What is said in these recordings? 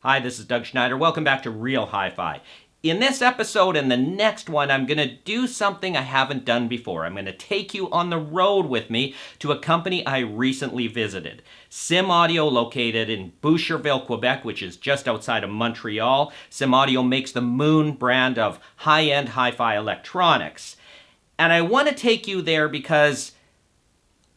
Hi, this is Doug Schneider. Welcome back to Real Hi-Fi. In this episode and the next one, I'm going to do something I haven't done before. I'm going to take you on the road with me to a company I recently visited. Simaudio, located in Boucherville, Quebec, which is just outside of Montreal. Simaudio makes the Moon brand of high-end hi-fi electronics. And I want to take you there because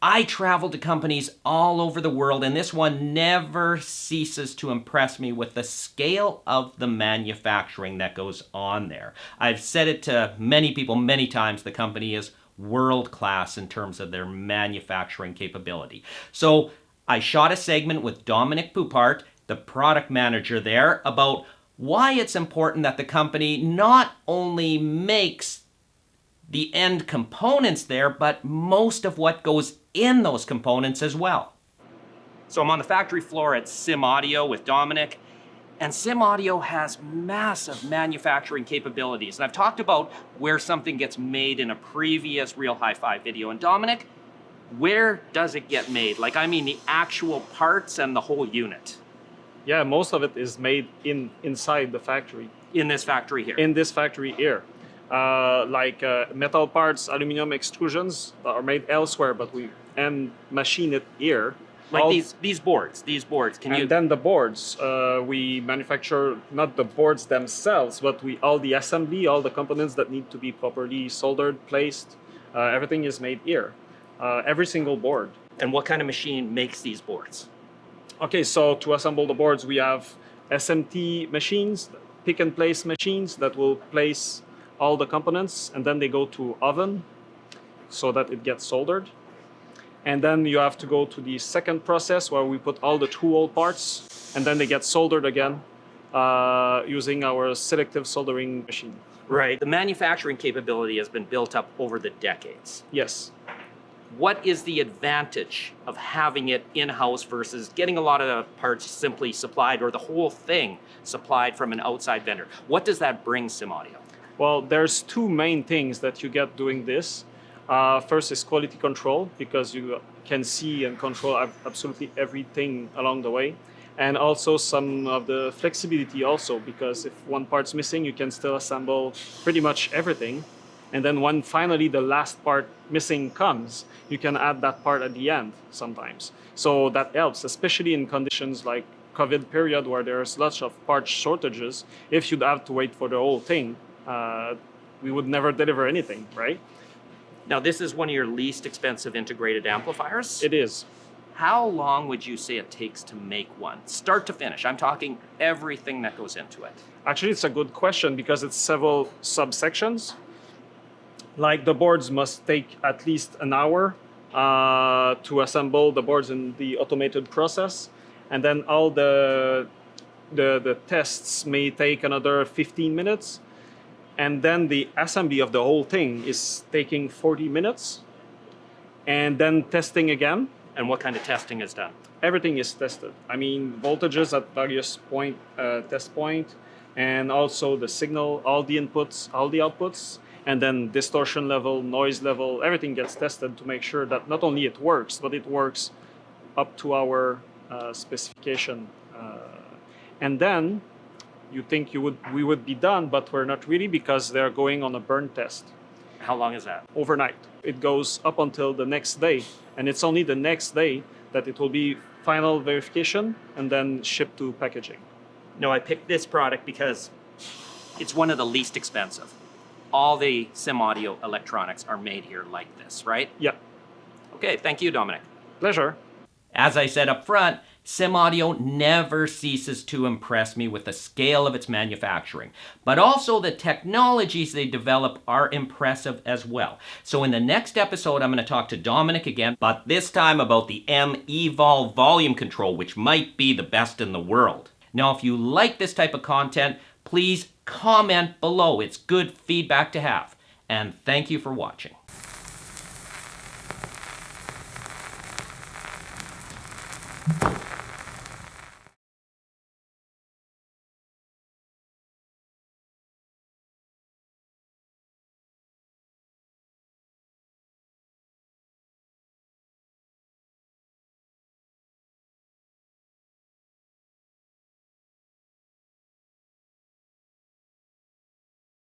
I travel to companies all over the world, and this one never ceases to impress me with the scale of the manufacturing that goes on there. I've said it to many people many times, the company is world-class in terms of their manufacturing capability. So I shot a segment with Dominic Poupart, the product manager there, about why it's important that the company not only makes the end components there, but most of what goes in those components as well. So I'm on the factory floor at Simaudio with Dominic, and Simaudio has massive manufacturing capabilities. And I've talked about where something gets made in a previous Real Hi-Fi video. And Dominic, where does it get made? Like, I mean the actual parts and the whole unit. Yeah, most of it is made inside the factory. In this factory here? In this factory here. Metal parts, aluminum extrusions are made elsewhere, but we machine it here. Like these boards. Then the boards, we manufacture not the boards themselves, but all the assembly, all the components that need to be properly soldered, placed. Everything is made here. Every single board. And what kind of machine makes these boards? Okay, so to assemble the boards, we have SMT machines, pick and place machines that will place all the components, and then they go to oven so that it gets soldered. And then you have to go to the second process where we put all the through-hole parts, and then they get soldered again using our selective soldering machine. Right. The manufacturing capability has been built up over the decades. Yes. What is the advantage of having it in-house versus getting a lot of the parts simply supplied, or the whole thing supplied from an outside vendor? What does that bring Simaudio? Well, there's two main things that you get doing this. First is quality control, because you can see and control absolutely everything along the way. And also some of the flexibility also, because if one part's missing, you can still assemble pretty much everything. And then when finally the last part missing comes, you can add that part at the end sometimes. So that helps, especially in conditions like COVID period where there's lots of part shortages. If you'd have to wait for the whole thing, we would never deliver anything, right? Now, this is one of your least expensive integrated amplifiers? It is. How long would you say it takes to make one? Start to finish. I'm talking everything that goes into it. Actually, it's a good question because it's several subsections. Like the boards must take at least an hour to assemble the boards in the automated process. And then all the tests may take another 15 minutes. And then the assembly of the whole thing is taking 40 minutes. And then testing again. And what kind of testing is done? Everything is tested. I mean, voltages at various test point, and also the signal, all the inputs, all the outputs, and then distortion level, noise level, everything gets tested to make sure that not only it works, but it works up to our specification. And then you think we would be done, but we're not really, because they're going on a burn test. How long is that? Overnight. It goes up until the next day, and it's only the next day that it will be final verification and then shipped to packaging. No, I picked this product because it's one of the least expensive. All the Simaudio electronics are made here like this, right? Yeah. Okay, thank you, Dominic. Pleasure. As I said up front, Simaudio never ceases to impress me with the scale of its manufacturing, but also the technologies they develop are impressive as well. So in the next episode, I'm going to talk to Dominic again, but this time about the M-Evol volume control, which might be the best in the world. Now, if you like this type of content, please comment below. It's good feedback to have. And thank you for watching.